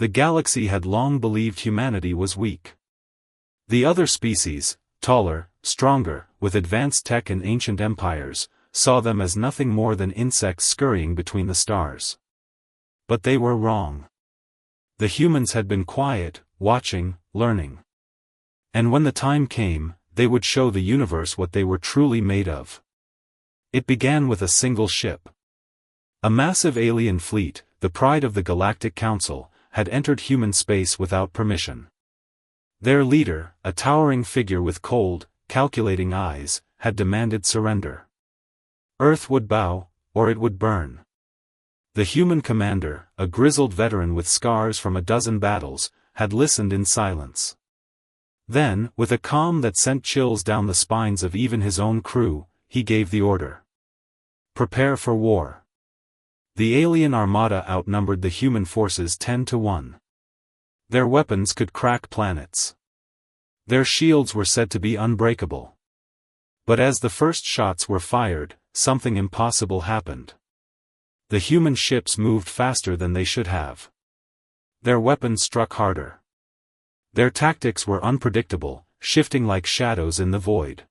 The galaxy had long believed humanity was weak. The other species, taller, stronger, with advanced tech and ancient empires, saw them as nothing more than insects scurrying between the stars. But they were wrong. The humans had been quiet, watching, learning. And when the time came, they would show the universe what they were truly made of. It began with a single ship. A massive alien fleet, the pride of the Galactic Council, had entered human space without permission. Their leader, a towering figure with cold, calculating eyes, had demanded surrender. Earth would bow, or it would burn. The human commander, a grizzled veteran with scars from a dozen battles, had listened in silence. Then, with a calm that sent chills down the spines of even his own crew, he gave the order. Prepare for war. The alien armada outnumbered the human forces 10-1. Their weapons could crack planets. Their shields were said to be unbreakable. But as the first shots were fired, something impossible happened. The human ships moved faster than they should have. Their weapons struck harder. Their tactics were unpredictable, shifting like shadows in the void.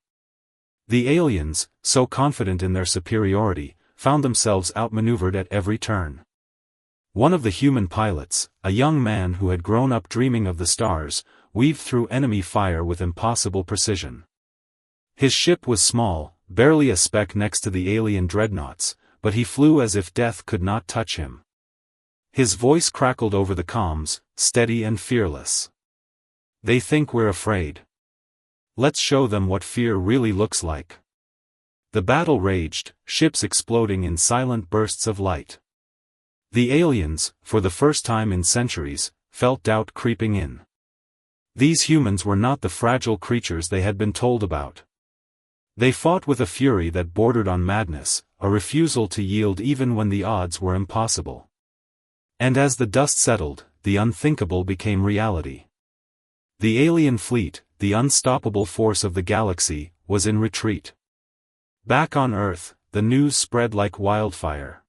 The aliens, so confident in their superiority, found themselves outmaneuvered at every turn. One of the human pilots, a young man who had grown up dreaming of the stars, weaved through enemy fire with impossible precision. His ship was small, barely a speck next to the alien dreadnoughts, but he flew as if death could not touch him. His voice crackled over the comms, steady and fearless. They think we're afraid. Let's show them what fear really looks like. The battle raged, ships exploding in silent bursts of light. The aliens, for the first time in centuries, felt doubt creeping in. These humans were not the fragile creatures they had been told about. They fought with a fury that bordered on madness, a refusal to yield even when the odds were impossible. And as the dust settled, the unthinkable became reality. The alien fleet, the unstoppable force of the galaxy, was in retreat. Back on Earth, the news spread like wildfire.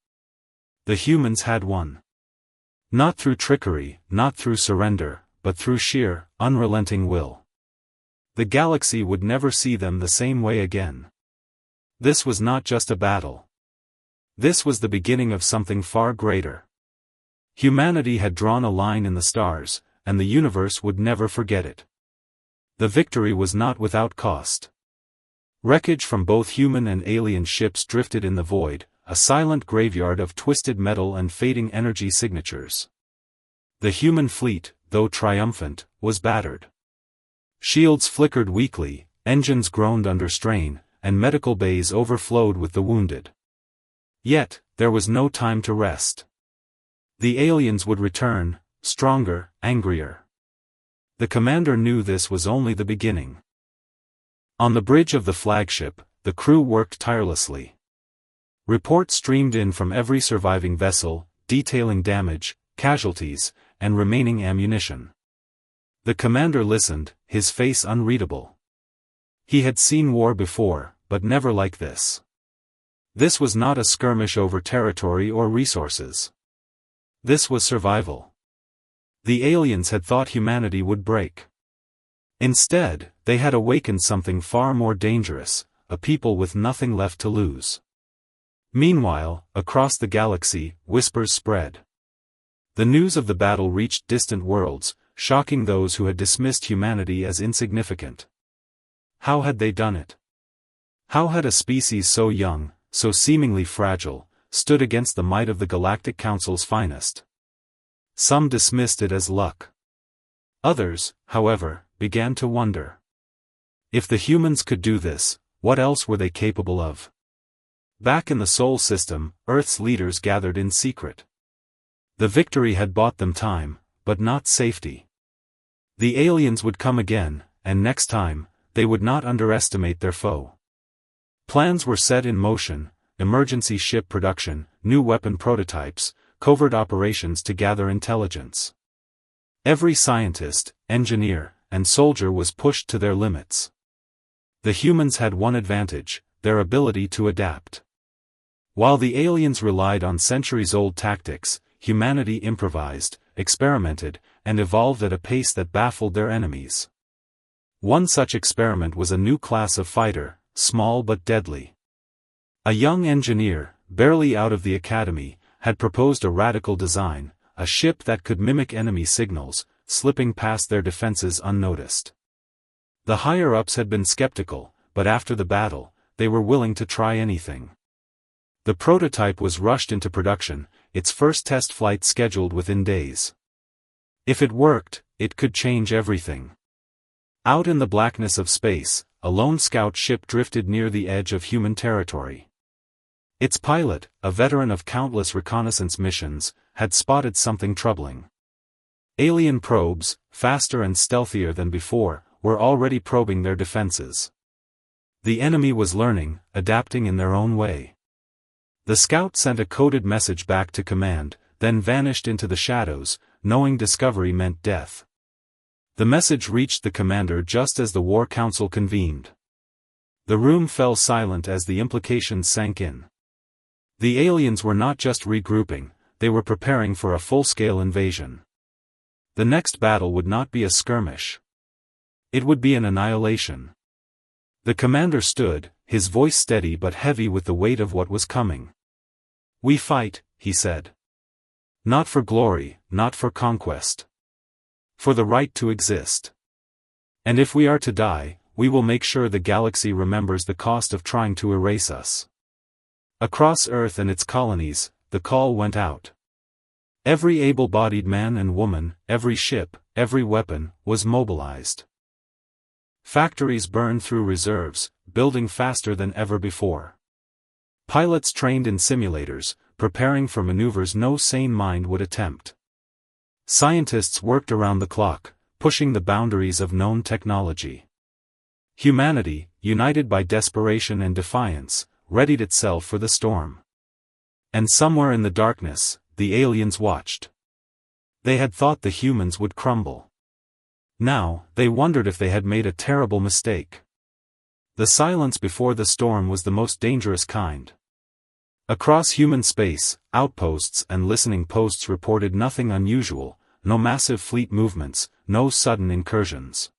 The humans had won. Not through trickery, not through surrender, but through sheer, unrelenting will. The galaxy would never see them the same way again. This was not just a battle. This was the beginning of something far greater. Humanity had drawn a line in the stars, and the universe would never forget it. The victory was not without cost. Wreckage from both human and alien ships drifted in the void, a silent graveyard of twisted metal and fading energy signatures. The human fleet, though triumphant, was battered. Shields flickered weakly, engines groaned under strain, and medical bays overflowed with the wounded. Yet, there was no time to rest. The aliens would return, stronger, angrier. The commander knew this was only the beginning. On the bridge of the flagship, the crew worked tirelessly. Reports streamed in from every surviving vessel, detailing damage, casualties, and remaining ammunition. The commander listened, his face unreadable. He had seen war before, but never like this. This was not a skirmish over territory or resources. This was survival. The aliens had thought humanity would break. Instead, they had awakened something far more dangerous, a people with nothing left to lose. Meanwhile, across the galaxy, whispers spread. The news of the battle reached distant worlds, shocking those who had dismissed humanity as insignificant. How had they done it? How had a species so young, so seemingly fragile, stood against the might of the Galactic Council's finest? Some dismissed it as luck. Others, however, began to wonder. If the humans could do this, what else were they capable of? Back in the Sol system, Earth's leaders gathered in secret. The victory had bought them time, but not safety. The aliens would come again, and next time, they would not underestimate their foe. Plans were set in motion, emergency ship production, new weapon prototypes, covert operations to gather intelligence. Every scientist, engineer, and soldier was pushed to their limits. The humans had one advantage, their ability to adapt. While the aliens relied on centuries-old tactics, humanity improvised, experimented, and evolved at a pace that baffled their enemies. One such experiment was a new class of fighter, small but deadly. A young engineer, barely out of the academy, had proposed a radical design, a ship that could mimic enemy signals, slipping past their defenses unnoticed. The higher-ups had been skeptical, but after the battle, they were willing to try anything. The prototype was rushed into production, its first test flight scheduled within days. If it worked, it could change everything. Out in the blackness of space, a lone scout ship drifted near the edge of human territory. Its pilot, a veteran of countless reconnaissance missions, had spotted something troubling. Alien probes, faster and stealthier than before, were already probing their defenses. The enemy was learning, adapting in their own way. The scout sent a coded message back to command, then vanished into the shadows, knowing discovery meant death. The message reached the commander just as the War Council convened. The room fell silent as the implications sank in. The aliens were not just regrouping, they were preparing for a full-scale invasion. The next battle would not be a skirmish. It would be an annihilation. The commander stood, his voice steady but heavy with the weight of what was coming. "We fight," he said. "Not for glory, not for conquest. For the right to exist. And if we are to die, we will make sure the galaxy remembers the cost of trying to erase us." Across Earth and its colonies, the call went out. Every able-bodied man and woman, every ship, every weapon, was mobilized. Factories burned through reserves, building faster than ever before. Pilots trained in simulators, preparing for maneuvers no sane mind would attempt. Scientists worked around the clock, pushing the boundaries of known technology. Humanity, united by desperation and defiance, readied itself for the storm. And somewhere in the darkness, the aliens watched. They had thought the humans would crumble. Now, they wondered if they had made a terrible mistake. The silence before the storm was the most dangerous kind. Across human space, outposts and listening posts reported nothing unusual, no massive fleet movements, no sudden incursions.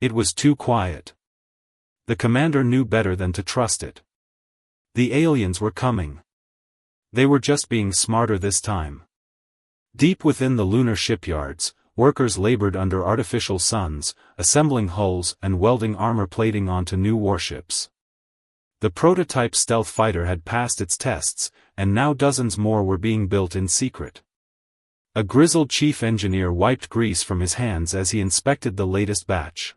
It was too quiet. The commander knew better than to trust it. The aliens were coming. They were just being smarter this time. Deep within the lunar shipyards, workers labored under artificial suns, assembling hulls and welding armor plating onto new warships. The prototype stealth fighter had passed its tests, and now dozens more were being built in secret. A grizzled chief engineer wiped grease from his hands as he inspected the latest batch.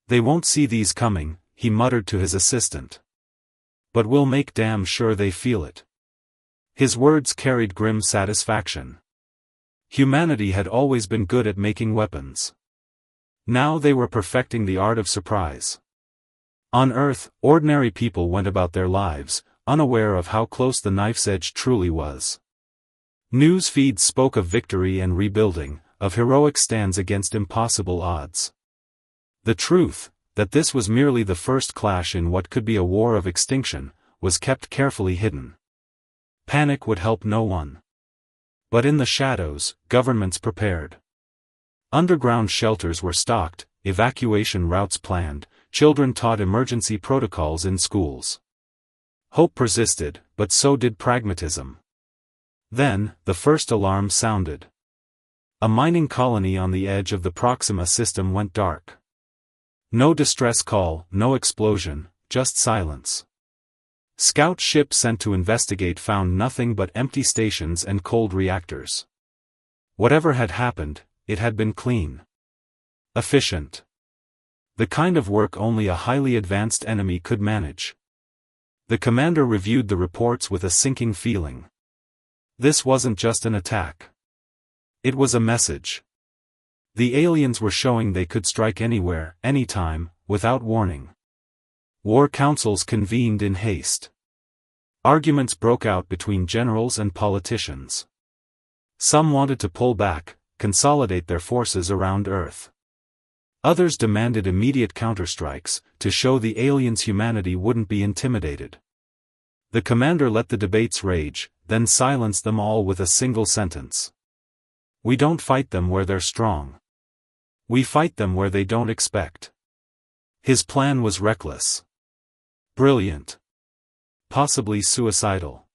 "They won't see these coming," he muttered to his assistant. "But we'll make damn sure they feel it." His words carried grim satisfaction. Humanity had always been good at making weapons. Now they were perfecting the art of surprise. On Earth, ordinary people went about their lives, unaware of how close the knife's edge truly was. News feeds spoke of victory and rebuilding, of heroic stands against impossible odds. The truth, that this was merely the first clash in what could be a war of extinction, was kept carefully hidden. Panic would help no one. But in the shadows, governments prepared. Underground shelters were stocked, evacuation routes planned, children taught emergency protocols in schools. Hope persisted, but so did pragmatism. Then, the first alarm sounded. A mining colony on the edge of the Proxima system went dark. No distress call, no explosion, just silence. Scout ships sent to investigate found nothing but empty stations and cold reactors. Whatever had happened, it had been clean. Efficient. The kind of work only a highly advanced enemy could manage. The commander reviewed the reports with a sinking feeling. This wasn't just an attack. It was a message. The aliens were showing they could strike anywhere, anytime, without warning. War councils convened in haste. Arguments broke out between generals and politicians. Some wanted to pull back, consolidate their forces around Earth. Others demanded immediate counterstrikes, to show the aliens' humanity wouldn't be intimidated. The commander let the debates rage, then silenced them all with a single sentence. We don't fight them where they're strong. We fight them where they don't expect. His plan was reckless. Brilliant. Possibly suicidal.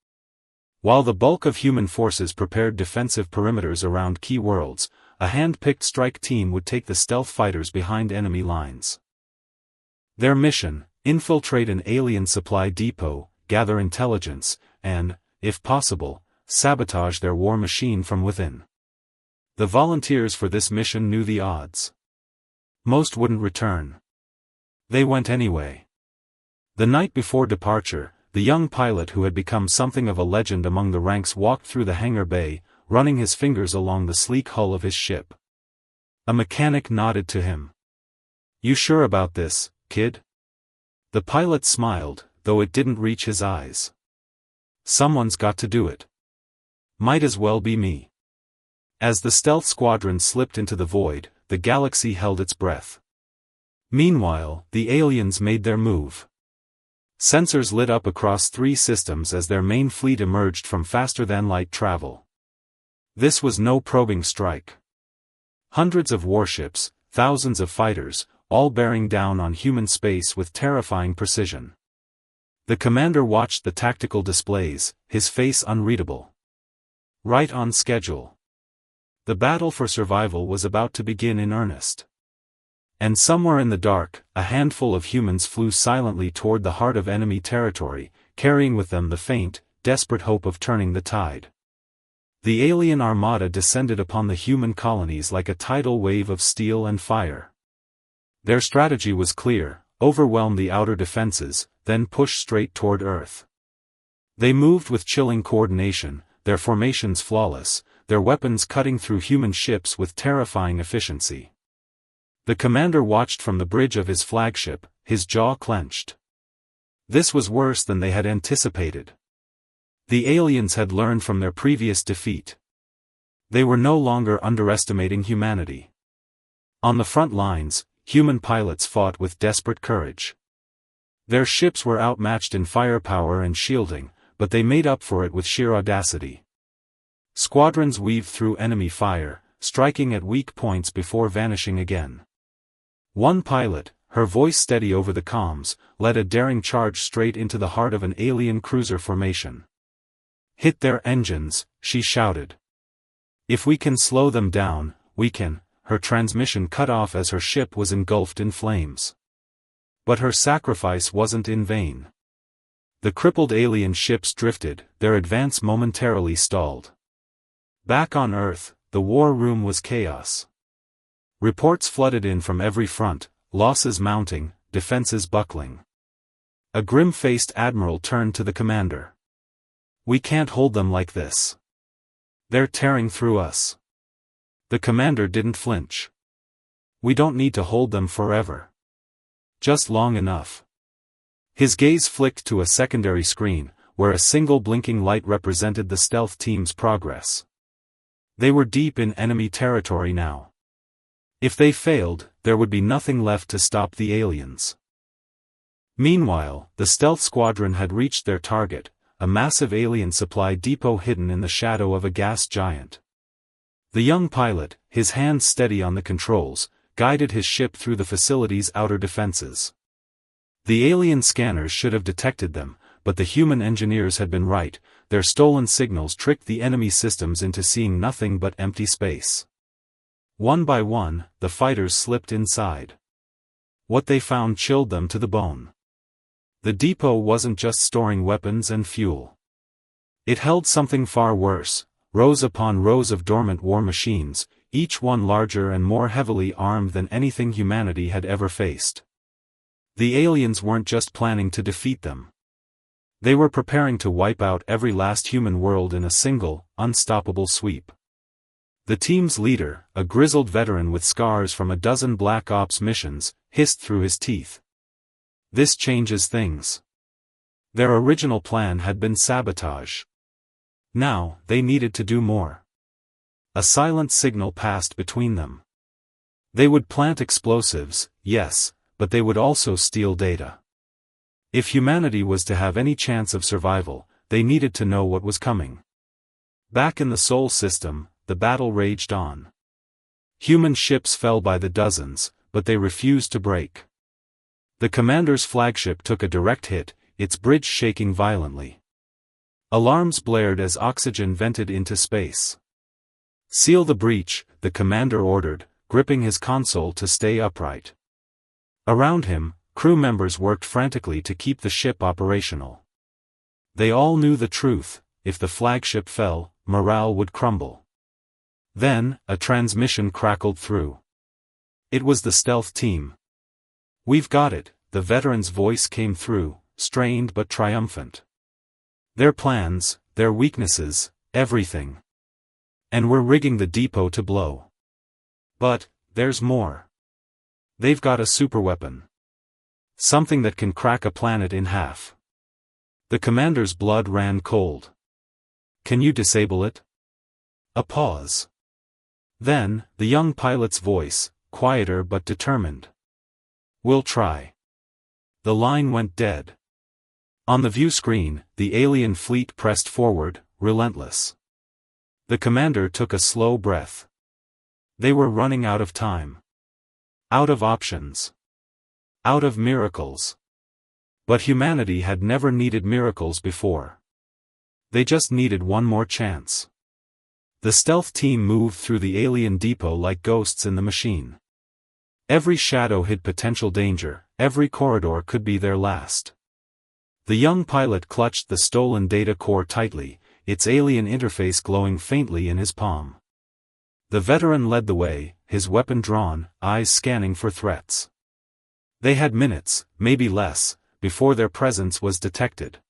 While the bulk of human forces prepared defensive perimeters around key worlds, a hand-picked strike team would take the stealth fighters behind enemy lines. Their mission: infiltrate an alien supply depot, gather intelligence, and, if possible, sabotage their war machine from within. The volunteers for this mission knew the odds. Most wouldn't return. They went anyway. The night before departure, the young pilot who had become something of a legend among the ranks walked through the hangar bay, running his fingers along the sleek hull of his ship. A mechanic nodded to him. "You sure about this, kid?" The pilot smiled, though it didn't reach his eyes. "Someone's got to do it. Might as well be me." As the stealth squadron slipped into the void, the galaxy held its breath. Meanwhile, the aliens made their move. Sensors lit up across 3 systems as their main fleet emerged from faster-than-light travel. This was no probing strike. Hundreds of warships, thousands of fighters, all bearing down on human space with terrifying precision. The commander watched the tactical displays, his face unreadable. Right on schedule. The battle for survival was about to begin in earnest. And somewhere in the dark, a handful of humans flew silently toward the heart of enemy territory, carrying with them the faint, desperate hope of turning the tide. The alien armada descended upon the human colonies like a tidal wave of steel and fire. Their strategy was clear: overwhelm the outer defenses, then push straight toward Earth. They moved with chilling coordination, their formations flawless, their weapons cutting through human ships with terrifying efficiency. The commander watched from the bridge of his flagship, his jaw clenched. This was worse than they had anticipated. The aliens had learned from their previous defeat. They were no longer underestimating humanity. On the front lines, human pilots fought with desperate courage. Their ships were outmatched in firepower and shielding, but they made up for it with sheer audacity. Squadrons weaved through enemy fire, striking at weak points before vanishing again. One pilot, her voice steady over the comms, led a daring charge straight into the heart of an alien cruiser formation. "Hit their engines," she shouted. "If we can slow them down, we can." Her transmission cut off as her ship was engulfed in flames. But her sacrifice wasn't in vain. The crippled alien ships drifted, their advance momentarily stalled. Back on Earth, the war room was chaos. Reports flooded in from every front, losses mounting, defenses buckling. A grim-faced admiral turned to the commander. "We can't hold them like this. They're tearing through us." The commander didn't flinch. "We don't need to hold them forever. Just long enough." His gaze flicked to a secondary screen, where a single blinking light represented the stealth team's progress. They were deep in enemy territory now. If they failed, there would be nothing left to stop the aliens. Meanwhile, the stealth squadron had reached their target, a massive alien supply depot hidden in the shadow of a gas giant. The young pilot, his hands steady on the controls, guided his ship through the facility's outer defenses. The alien scanners should have detected them, but the human engineers had been right. Their stolen signals tricked the enemy systems into seeing nothing but empty space. One by one, the fighters slipped inside. What they found chilled them to the bone. The depot wasn't just storing weapons and fuel. It held something far worse: rows upon rows of dormant war machines, each one larger and more heavily armed than anything humanity had ever faced. The aliens weren't just planning to defeat them. They were preparing to wipe out every last human world in a single, unstoppable sweep. The team's leader, a grizzled veteran with scars from a dozen Black Ops missions, hissed through his teeth. "This changes things." Their original plan had been sabotage. Now, they needed to do more. A silent signal passed between them. They would plant explosives, yes, but they would also steal data. If humanity was to have any chance of survival, they needed to know what was coming. Back in the Sol system, the battle raged on. Human ships fell by the dozens, but they refused to break. The commander's flagship took a direct hit, its bridge shaking violently. Alarms blared as oxygen vented into space. "Seal the breach," the commander ordered, gripping his console to stay upright. Around him, crew members worked frantically to keep the ship operational. They all knew the truth: if the flagship fell, morale would crumble. Then, a transmission crackled through. It was the stealth team. "We've got it," the veteran's voice came through, strained but triumphant. "Their plans, their weaknesses, everything. And we're rigging the depot to blow. But, there's more. They've got a superweapon. Something that can crack a planet in half." The commander's blood ran cold. "Can you disable it?" A pause. Then, the young pilot's voice, quieter but determined. "We'll try." The line went dead. On the view screen, the alien fleet pressed forward, relentless. The commander took a slow breath. They were running out of time. Out of options. Out of miracles. But humanity had never needed miracles before. They just needed one more chance. The stealth team moved through the alien depot like ghosts in the machine. Every shadow hid potential danger, every corridor could be their last. The young pilot clutched the stolen data core tightly, its alien interface glowing faintly in his palm. The veteran led the way, his weapon drawn, eyes scanning for threats. They had minutes, maybe less, before their presence was detected.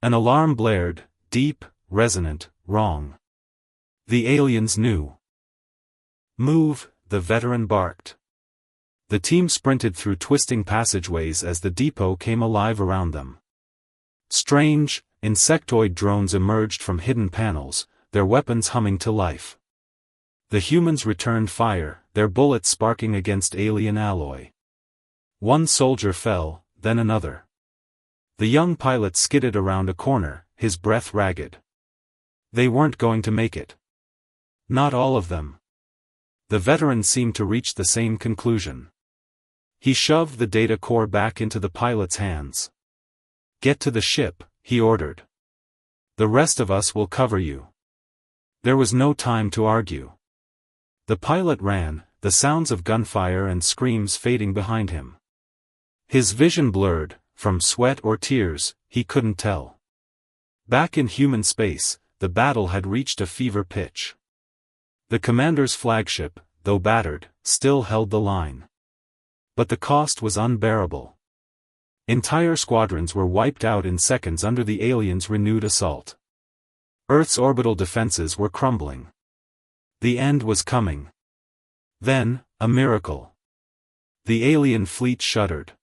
An alarm blared, deep, resonant, wrong. The aliens knew. "Move," the veteran barked. The team sprinted through twisting passageways as the depot came alive around them. Strange, insectoid drones emerged from hidden panels, their weapons humming to life. The humans returned fire, their bullets sparking against alien alloy. One soldier fell, then another. The young pilot skidded around a corner, his breath ragged. They weren't going to make it. Not all of them. The veteran seemed to reach the same conclusion. He shoved the data core back into the pilot's hands. "Get to the ship," he ordered. "The rest of us will cover you." There was no time to argue. The pilot ran, the sounds of gunfire and screams fading behind him. His vision blurred, from sweat or tears, he couldn't tell. Back in human space, the battle had reached a fever pitch. The commander's flagship, though battered, still held the line. But the cost was unbearable. Entire squadrons were wiped out in seconds under the aliens' renewed assault. Earth's orbital defenses were crumbling. The end was coming. Then, a miracle. The alien fleet shuddered.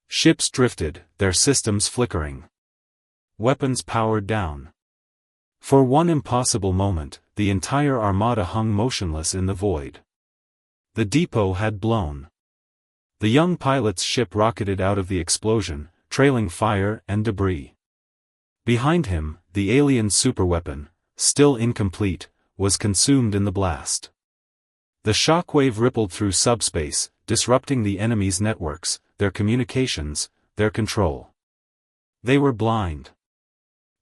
Ships drifted, their systems flickering. Weapons powered down. For one impossible moment, the entire armada hung motionless in the void. The depot had blown. The young pilot's ship rocketed out of the explosion, trailing fire and debris. Behind him, the alien superweapon, still incomplete, was consumed in the blast. The shockwave rippled through subspace, disrupting the enemy's networks, their communications, their control. They were blind.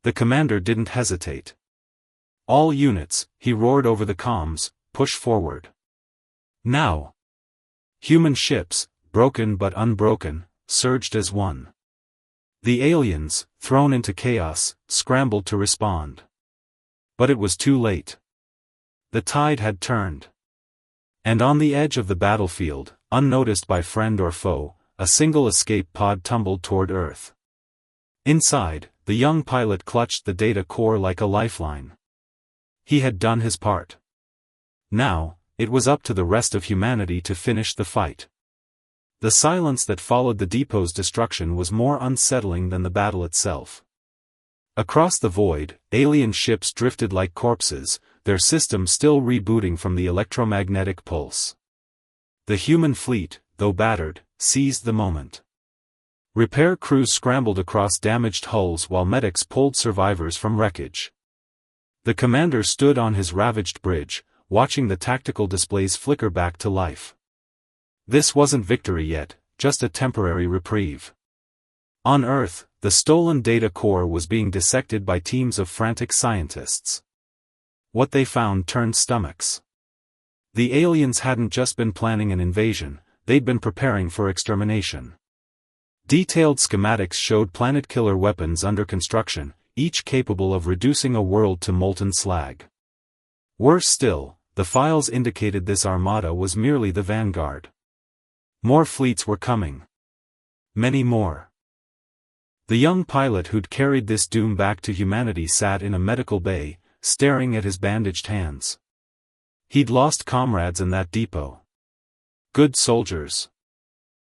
The commander didn't hesitate. "All units," he roared over the comms, "push forward. Now." Human ships, broken but unbroken, surged as one. The aliens, thrown into chaos, scrambled to respond. But it was too late. The tide had turned. And on the edge of the battlefield, unnoticed by friend or foe, a single escape pod tumbled toward Earth. Inside, the young pilot clutched the data core like a lifeline. He had done his part. Now, it was up to the rest of humanity to finish the fight. The silence that followed the depot's destruction was more unsettling than the battle itself. Across the void, alien ships drifted like corpses, their system still rebooting from the electromagnetic pulse. The human fleet, though battered, seized the moment. Repair crews scrambled across damaged hulls while medics pulled survivors from wreckage. The commander stood on his ravaged bridge, watching the tactical displays flicker back to life. This wasn't victory yet, just a temporary reprieve. On Earth, the stolen data core was being dissected by teams of frantic scientists. What they found turned stomachs. The aliens hadn't just been planning an invasion, they'd been preparing for extermination. Detailed schematics showed planet-killer weapons under construction, each capable of reducing a world to molten slag. Worse still, the files indicated this armada was merely the vanguard. More fleets were coming. Many more. The young pilot who'd carried this doom back to humanity sat in a medical bay, staring at his bandaged hands. He'd lost comrades in that depot. Good soldiers.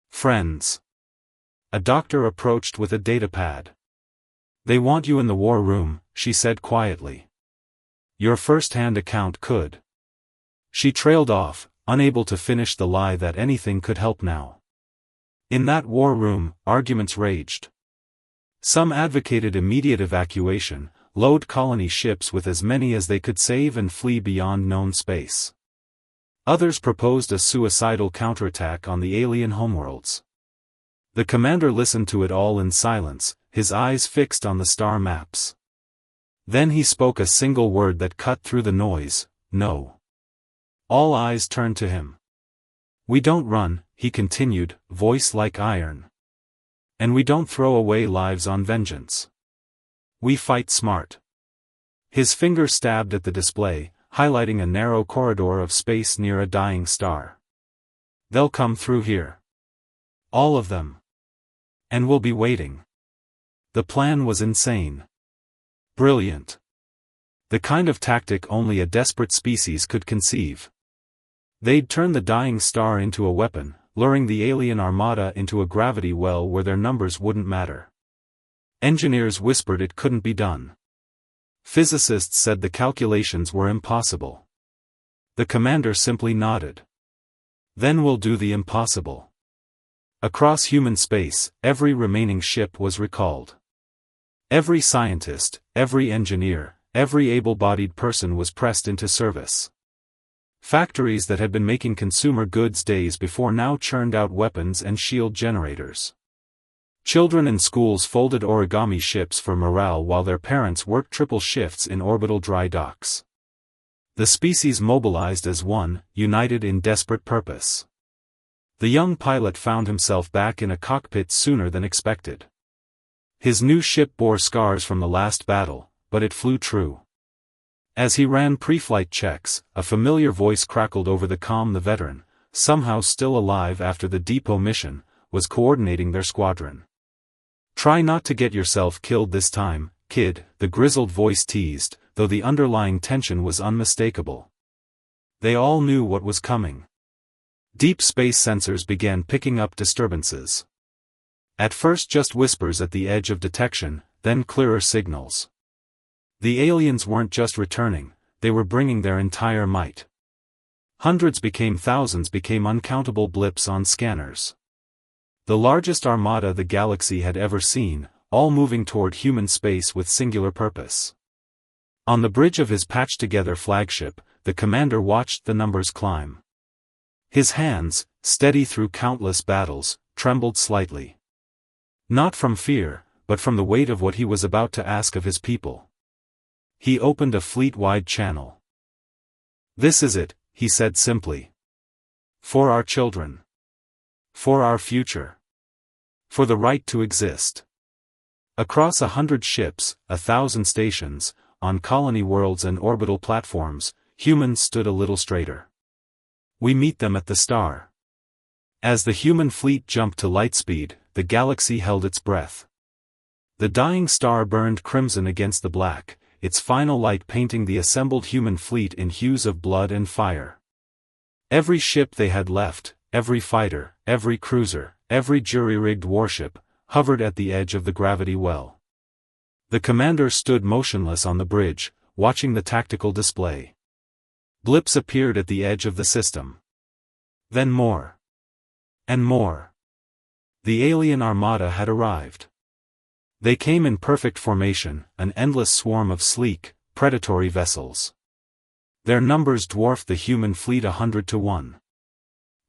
Friends. A doctor approached with a datapad. "They want you in the war room," she said quietly. "Your first-hand account could." She trailed off, unable to finish the lie that anything could help now. In that war room, arguments raged. Some advocated immediate evacuation, load colony ships with as many as they could save and flee beyond known space. Others proposed a suicidal counterattack on the alien homeworlds. The commander listened to it all in silence, his eyes fixed on the star maps. Then he spoke a single word that cut through the noise: no. All eyes turned to him. "We don't run," he continued, voice like iron. "And we don't throw away lives on vengeance. We fight smart." His finger stabbed at the display, highlighting a narrow corridor of space near a dying star. "They'll come through here. All of them. And we'll be waiting." The plan was insane. Brilliant. The kind of tactic only a desperate species could conceive. They'd turn the dying star into a weapon, luring the alien armada into a gravity well where their numbers wouldn't matter. Engineers whispered it couldn't be done. Physicists said the calculations were impossible. The commander simply nodded. "Then we'll do the impossible." Across human space, every remaining ship was recalled. Every scientist, every engineer, every able-bodied person was pressed into service. Factories that had been making consumer goods days before now churned out weapons and shield generators. Children in schools folded origami ships for morale while their parents worked triple shifts in orbital dry docks. The species mobilized as one, united in desperate purpose. The young pilot found himself back in a cockpit sooner than expected. His new ship bore scars from the last battle, but it flew true. As he ran pre-flight checks, a familiar voice crackled over the comm. The veteran, somehow still alive after the depot mission, was coordinating their squadron. "Try not to get yourself killed this time, kid," the grizzled voice teased, though the underlying tension was unmistakable. They all knew what was coming. Deep space sensors began picking up disturbances. At first just whispers at the edge of detection, then clearer signals. The aliens weren't just returning, they were bringing their entire might. Hundreds became thousands, became uncountable blips on scanners. The largest armada the galaxy had ever seen, all moving toward human space with singular purpose. On the bridge of his patched-together flagship, the commander watched the numbers climb. His hands, steady through countless battles, trembled slightly. Not from fear, but from the weight of what he was about to ask of his people. He opened a fleet-wide channel. "This is it," he said simply. "For our children. For our future. For the right to exist." Across 100 ships, 1,000 stations, on colony worlds and orbital platforms, humans stood a little straighter. "We meet them at the star." As the human fleet jumped to lightspeed, the galaxy held its breath. The dying star burned crimson against the black, its final light painting the assembled human fleet in hues of blood and fire. Every ship they had left, every fighter, every cruiser, every jury-rigged warship, hovered at the edge of the gravity well. The commander stood motionless on the bridge, watching the tactical display. Blips appeared at the edge of the system. Then more. And more. The alien armada had arrived. They came in perfect formation, an endless swarm of sleek, predatory vessels. Their numbers dwarfed the human fleet 100 to 1.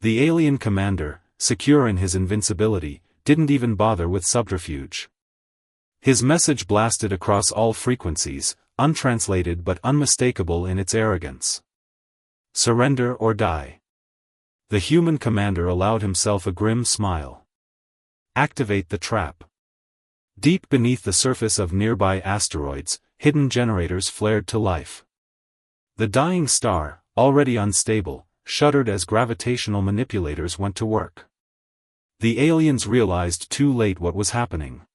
The alien commander, secure in his invincibility, didn't even bother with subterfuge. His message blasted across all frequencies, untranslated but unmistakable in its arrogance. Surrender or die. The human commander allowed himself a grim smile. Activate the trap. Deep beneath the surface of nearby asteroids, hidden generators flared to life. The dying star, already unstable, shuddered as gravitational manipulators went to work. The aliens realized too late what was happening.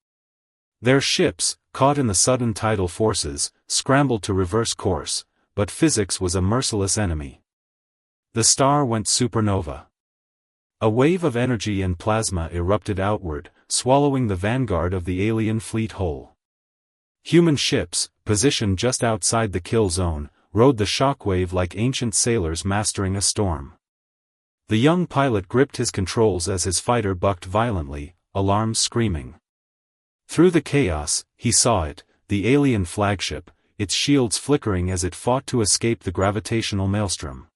Their ships, caught in the sudden tidal forces, scrambled to reverse course, but physics was a merciless enemy. The star went supernova. A wave of energy and plasma erupted outward, swallowing the vanguard of the alien fleet whole. Human ships, positioned just outside the kill zone, rode the shockwave like ancient sailors mastering a storm. The young pilot gripped his controls as his fighter bucked violently, alarms screaming. Through the chaos, he saw it, the alien flagship, its shields flickering as it fought to escape the gravitational maelstrom.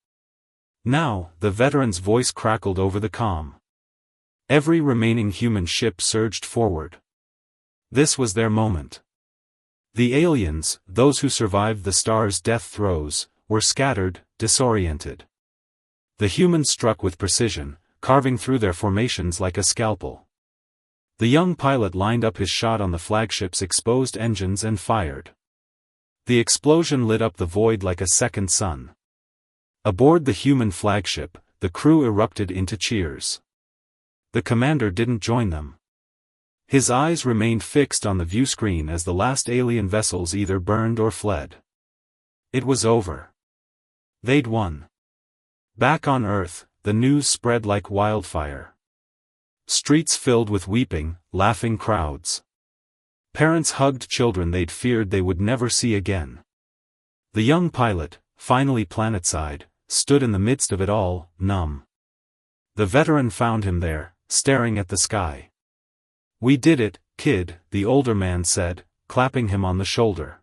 Now, the veteran's voice crackled over the comm. Every remaining human ship surged forward. This was their moment. The aliens, those who survived the star's death throes, were scattered, disoriented. The humans struck with precision, carving through their formations like a scalpel. The young pilot lined up his shot on the flagship's exposed engines and fired. The explosion lit up the void like a second sun. Aboard the human flagship, the crew erupted into cheers. The commander didn't join them. His eyes remained fixed on the viewscreen as the last alien vessels either burned or fled. It was over. They'd won. Back on Earth, the news spread like wildfire. Streets filled with weeping, laughing crowds. Parents hugged children they'd feared they would never see again. The young pilot, finally planetside, stood in the midst of it all, numb. The veteran found him there, staring at the sky. "We did it, kid," the older man said, clapping him on the shoulder.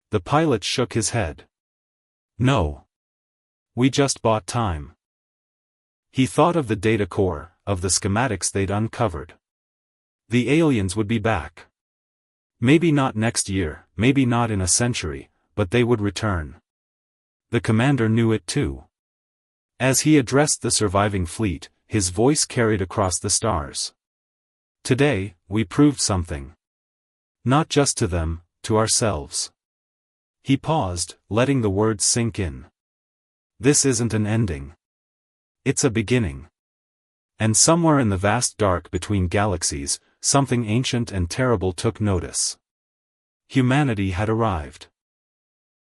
The pilot shook his head. "No. We just bought time." He thought of the data core, of the schematics they'd uncovered. The aliens would be back. Maybe not next year, maybe not in a century, but they would return. The commander knew it too. As he addressed the surviving fleet, his voice carried across the stars. "Today, we proved something. Not just to them, to ourselves." He paused, letting the words sink in. This isn't an ending. It's a beginning. And somewhere in the vast dark between galaxies, something ancient and terrible took notice. Humanity had arrived.